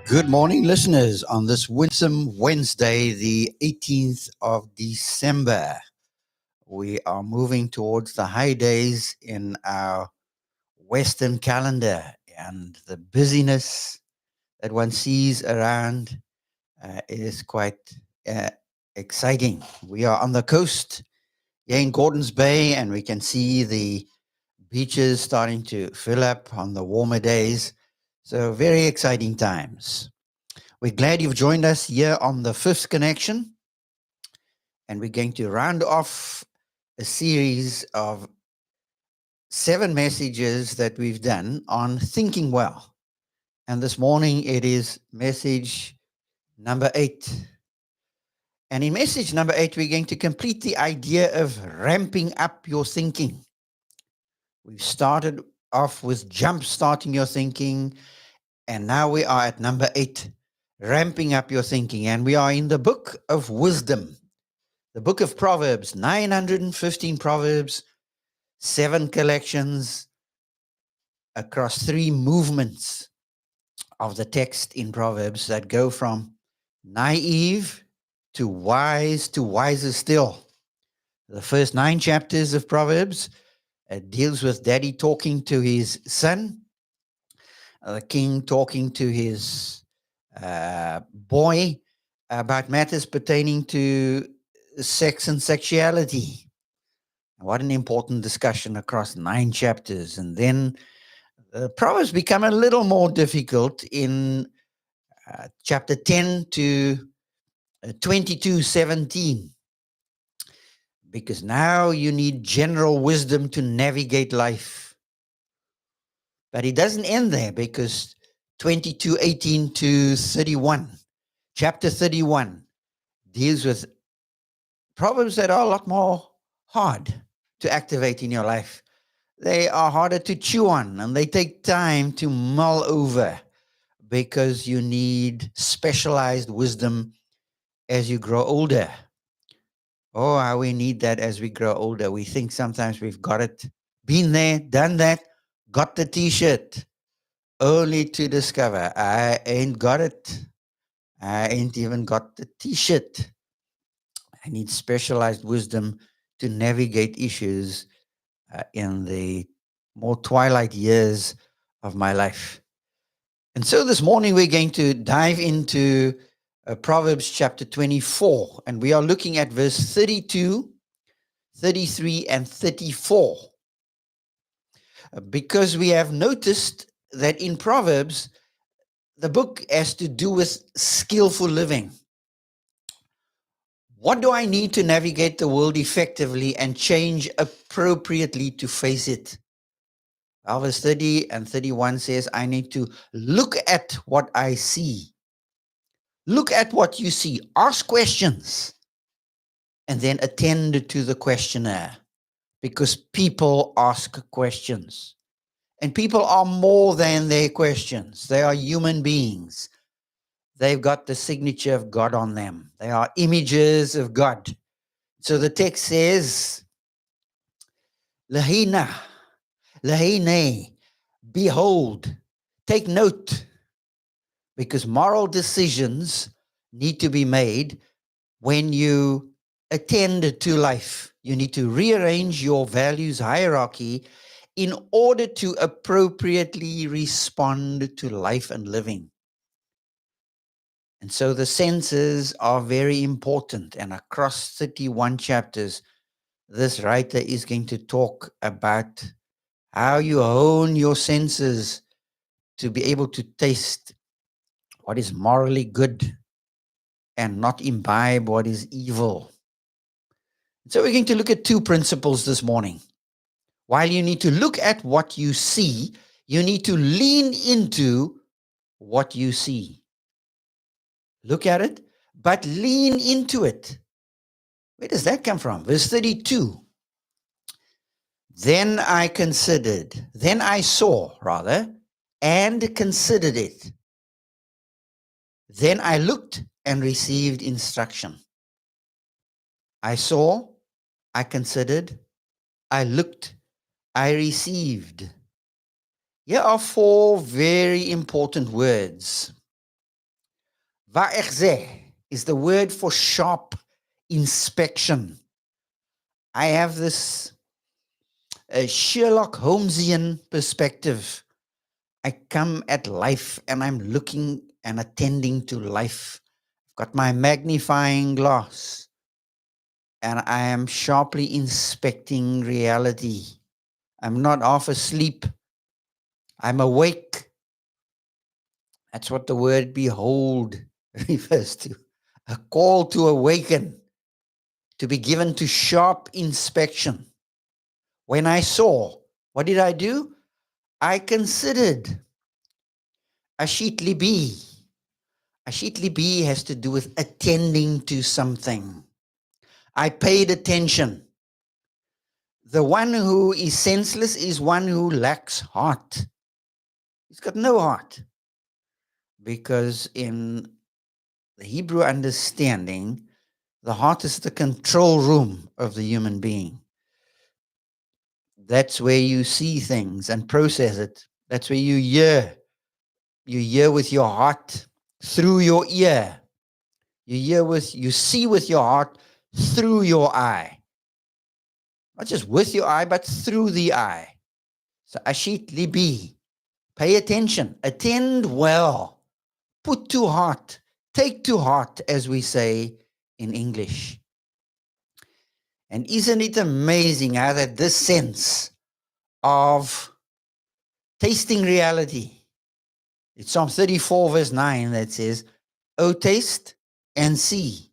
Good morning, listeners, on this winsome Wednesday, the 18th of December. We are moving towards the high days in our Western calendar, and the busyness that one sees around is quite uh, exciting. We are on the coast here in Gordons Bay, and we can see the beaches starting to fill up on the warmer days. So, very exciting times. We're glad you've joined us here on the Fifth Connection, and we're going to round off a series of 7 messages that we've done on thinking well. And this morning it is message number 8. And in message number 8, we're going to complete the idea of ramping up your thinking. We've started off with jump starting your thinking, and now we are at number 8, ramping up your thinking. And we are in the book of wisdom, the book of Proverbs, 915 Proverbs, 7 collections across 3 movements of the text in Proverbs that go from naive to wiser still. The first 9 chapters of Proverbs deals with daddy talking to his son, the king talking to his boy about matters pertaining to sex and sexuality. What an important discussion across 9 chapters. And then Proverbs become a little more difficult in chapter 10 to 22:17, because now you need general wisdom to navigate life. But it doesn't end there, because 22:18 to 31, chapter 31, deals with Proverbs that are a lot more hard to activate in your life. They are harder to chew on, and they take time to mull over, because you need specialized wisdom as you grow older. Oh, how we need that as we grow older. We think sometimes we've got it, been there, done that, got the t-shirt, only to discover I ain't got it. I ain't even got the t-shirt. I need specialized wisdom to navigate issues in the more twilight years of my life. And so this morning we're going to dive into Proverbs chapter 24, and we are looking at verse 32, 33, and 34. Because we have noticed that in Proverbs, the book has to do with skillful living. What do I need to navigate the world effectively and change appropriately to face it? Verse 30 and 31 says, I need to look at what I see. Look at what you see. Ask questions. And then attend to the questioner. Because people ask questions. And people are more than their questions. They are human beings. They've got the signature of God on them. They are images of God. So the text says, Lahina, Lahine, behold, take note, because moral decisions need to be made when you attend to life. You need to rearrange your values hierarchy in order to appropriately respond to life and living. And so the senses are very important. And across 31 chapters, this writer is going to talk about how you hone your senses to be able to taste what is morally good and not imbibe what is evil. So we're going to look at 2 principles this morning. While you need to look at what you see, you need to lean into what you see. Look at it, but lean into it. Where does that come from? Verse 32. Then I saw, and considered it. Then I looked and received instruction. I saw, I considered, I looked, I received. Here are 4 very important words. VIII is the word for sharp inspection. I have this Sherlock Holmesian perspective. I come at life and I'm looking and attending to life. I've got my magnifying glass and I am sharply inspecting reality. I'm not half asleep. I'm awake. That's what the word behold refers to. A call to awaken, to be given to sharp inspection. When I saw, what did I do? I considered. Ashit libi. Ashit libi has to do with attending to something. I paid attention. The one who is senseless is one who lacks heart. He's got no heart. Because in the Hebrew understanding, the heart is the control room of the human being. That's where you see things and process it. That's where you hear. You hear with your heart through your ear. You see with your heart through your eye. Not just with your eye, but through the eye. So ashit libi. Pay attention. Attend well. Put to heart. Take to heart, as we say in English. And isn't it amazing how that this sense of tasting reality, it's Psalm 34 verse 9 that says, "O taste and see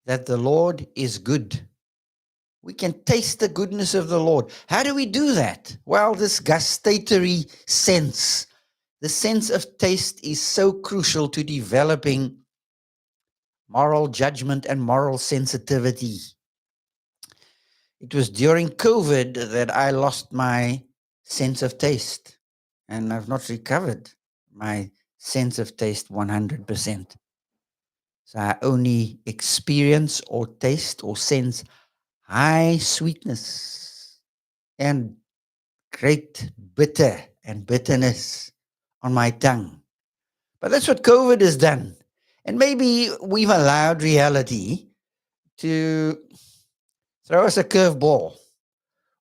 that the Lord is good." We can taste the goodness of the Lord. How do we do that? Well, this gustatory sense, the sense of taste is so crucial to developing moral judgment and moral sensitivity. It was during COVID that I lost my sense of taste, and I've not recovered my sense of taste 100%. So I only experience or taste or sense high sweetness and great bitter and bitterness on my tongue. But that's what COVID has done. And maybe we've allowed reality to throw us a curveball.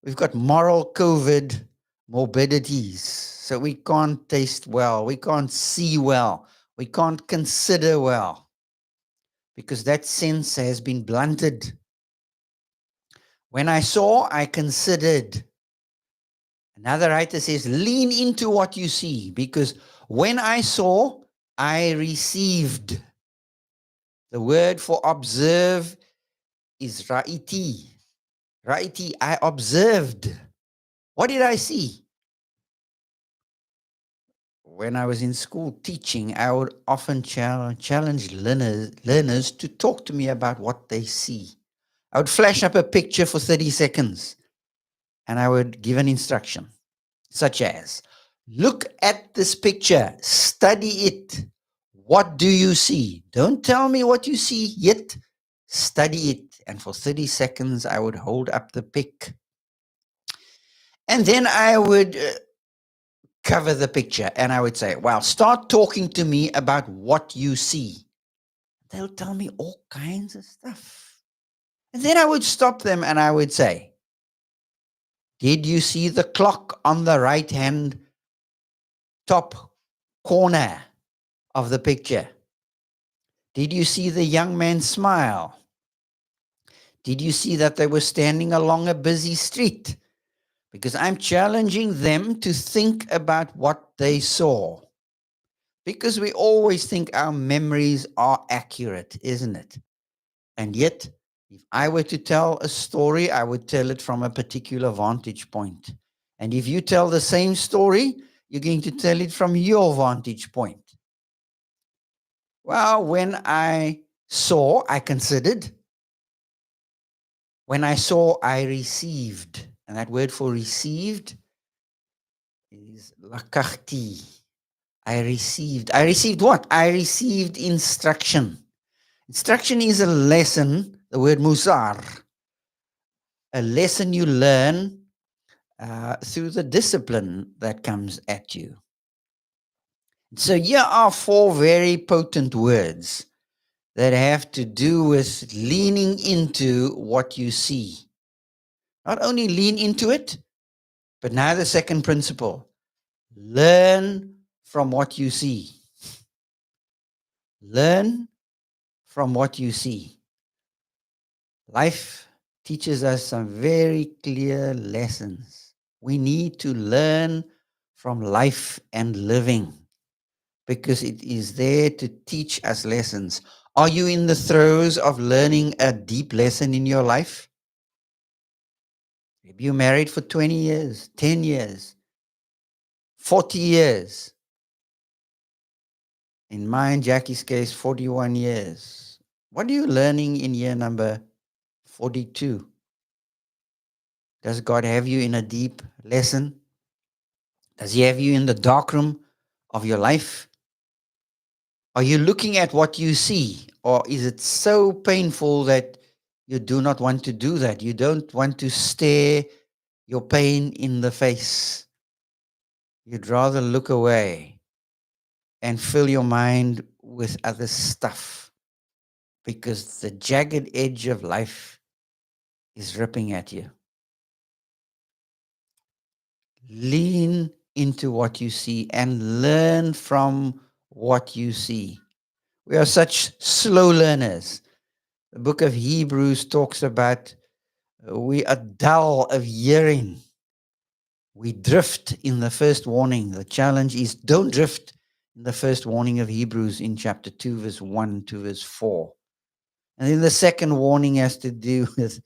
We've got moral COVID morbidities. So we can't taste well. We can't see well. We can't consider well because that sense has been blunted. When I saw, I considered. Another writer says, lean into what you see, because when I saw, I received. The word for observe is ra'iti. Ra'iti, I observed. What did I see? When I was in school teaching, I would often challenge learners to talk to me about what they see. I would flash up a picture for 30 seconds and I would give an instruction, such as, look at this picture, study it. What do you see? Don't tell me what you see yet. Study it. And for 30 seconds, I would hold up the pic. And then I would cover the picture and I would say, well, start talking to me about what you see. They'll tell me all kinds of stuff. And then I would stop them and I would say, did you see the clock on the right hand top corner of the picture? Did you see the young man smile? Did you see that they were standing along a busy street? Because I'm challenging them to think about what they saw. Because we always think our memories are accurate, isn't it? And yet, if I were to tell a story, I would tell it from a particular vantage point. And if you tell the same story, you're going to tell it from your vantage point. Well, when I saw, I considered. When I saw, I received. And that word for received is lakachti. I received. I received what? I received instruction. Instruction is a lesson, the word musar, a lesson you learn through the discipline that comes at you. So here are four very potent words that have to do with leaning into what you see. Not only lean into it, but now the second principle: learn from what you see. Learn from what you see. Life teaches us some very clear lessons. We need to learn from life and living because it is there to teach us lessons. Are you in the throes of learning a deep lesson in your life? Maybe you're married for 20 years, 10 years, 40 years. In mine, Jackie's case, 41 years. What are you learning in year number 42? Does God have you in a deep lesson? Does He have you in the dark room of your life? Are you looking at what you see? Or is it so painful that you do not want to do that? You don't want to stare your pain in the face. You'd rather look away and fill your mind with other stuff because the jagged edge of life is ripping at you. Lean into what you see and learn from what you see. We are such slow learners. The book of Hebrews talks about we are dull of hearing. We drift in the first warning. The challenge is don't drift in the first warning of Hebrews in chapter 2, verse 1 to verse 4. And then the second warning has to do with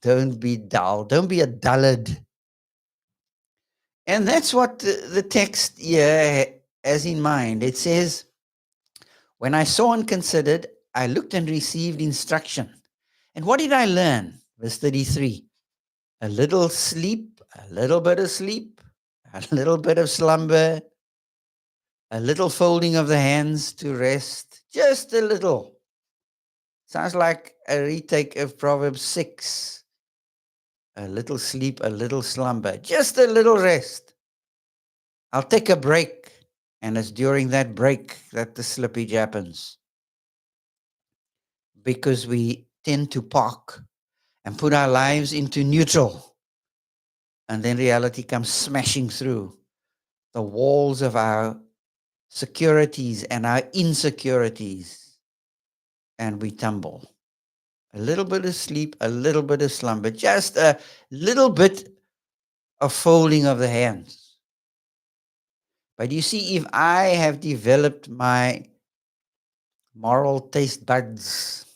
don't be dull. Don't be a dullard. And that's what the text here has in mind. It says, when I saw and considered, I looked and received instruction. And what did I learn? Verse 33. A little sleep, a little bit of sleep, a little bit of slumber, a little folding of the hands to rest, just a little. Sounds like a retake of Proverbs 6. A little sleep, a little slumber, just a little rest. I'll take a break. And it's during that break that the slippage happens. Because we tend to park and put our lives into neutral. And then reality comes smashing through the walls of our securities and our insecurities. And we tumble. A little bit of sleep, a little bit of slumber, just a little bit of folding of the hands. But you see, if I have developed my moral taste buds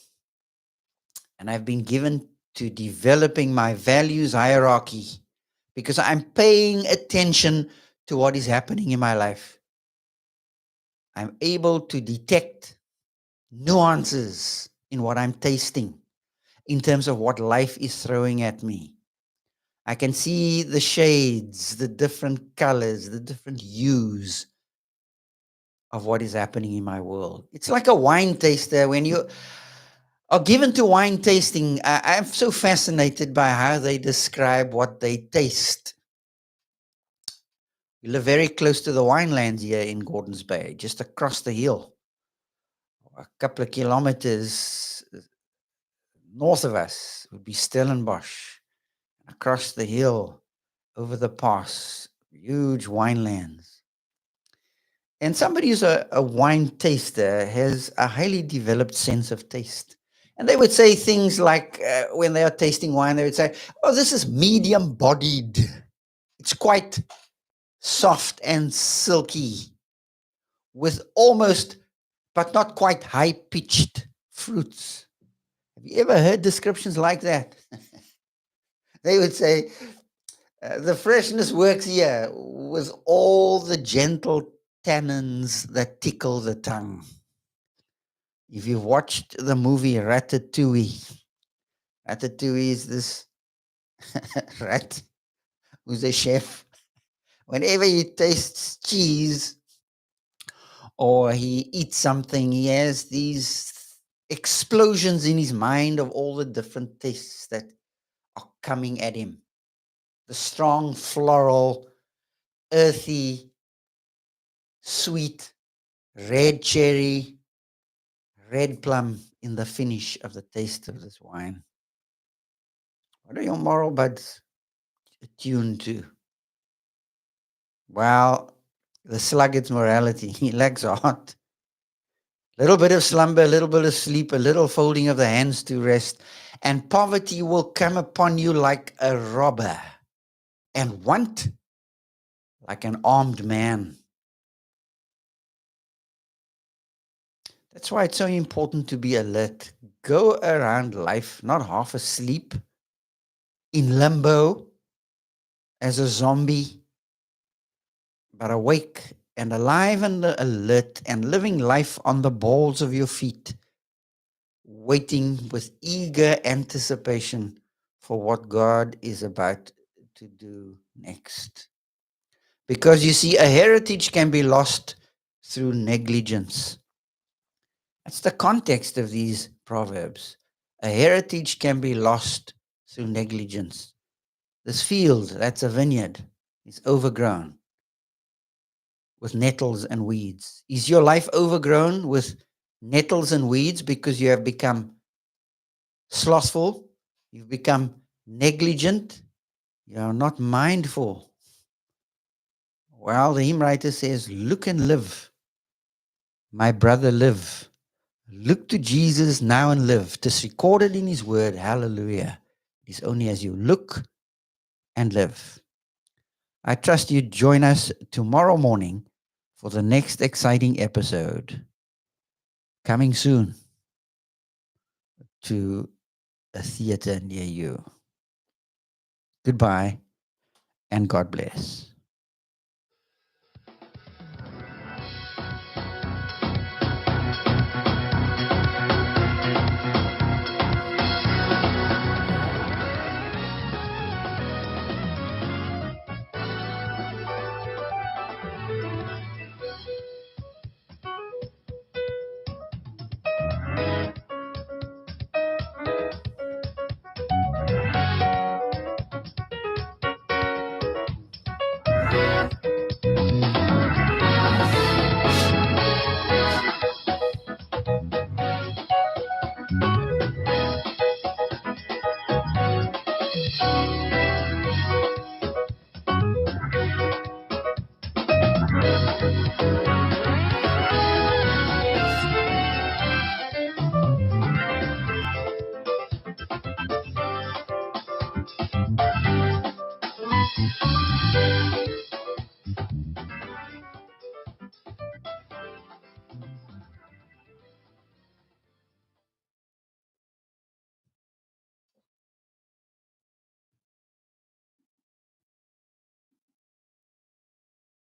and I've been given to developing my values hierarchy because I'm paying attention to what is happening in my life, I'm able to detect nuances in what I'm tasting in terms of what life is throwing at me. I can see the shades, the different colors, the different hues of what is happening in my world. It's like a wine taster. When you are given to wine tasting, I'm so fascinated by how they describe what they taste. We live very close to the winelands here in Gordons Bay, just across the hill, a couple of kilometers north of us would be Stellenbosch. Across the hill, over the pass, huge winelands. And somebody who's a wine taster has a highly developed sense of taste. And they would say things like, when they are tasting wine, they would say, oh, this is medium bodied. It's quite soft and silky with almost, but not quite high pitched fruits. Have you ever heard descriptions like that? They would say, the freshness works here with all the gentle tannins that tickle the tongue. If you've watched the movie Ratatouille, Ratatouille is this rat who's a chef. Whenever he tastes cheese or he eats something, he has these explosions in his mind of all the different tastes that are coming at him. The strong, floral, earthy, sweet, red cherry, red plum in the finish of the taste of this wine. What are your moral buds attuned to? Well, the sluggard's morality. He lacks heart. Little bit of slumber, a little bit of sleep, a little folding of the hands to rest, and poverty will come upon you like a robber, and want like an armed man. That's why it's so important to be alert. Go around life not half asleep, in limbo, as a zombie, but awake and alive and alert and living life on the balls of your feet, waiting with eager anticipation for what God is about to do next. Because you see, a heritage can be lost through negligence. That's the context of these proverbs. A heritage can be lost through negligence. This field, that's a vineyard, is overgrown with nettles and weeds. Is your life overgrown with nettles and weeds because you have become slothful? You've become negligent? You are not mindful. Well, the hymn writer says, look and live. My brother, live. Look to Jesus now and live. It is recorded in his word. Hallelujah. It is only as you look and live. I trust you join us tomorrow morning for the next exciting episode. Coming soon to a theater near you. Goodbye and God bless.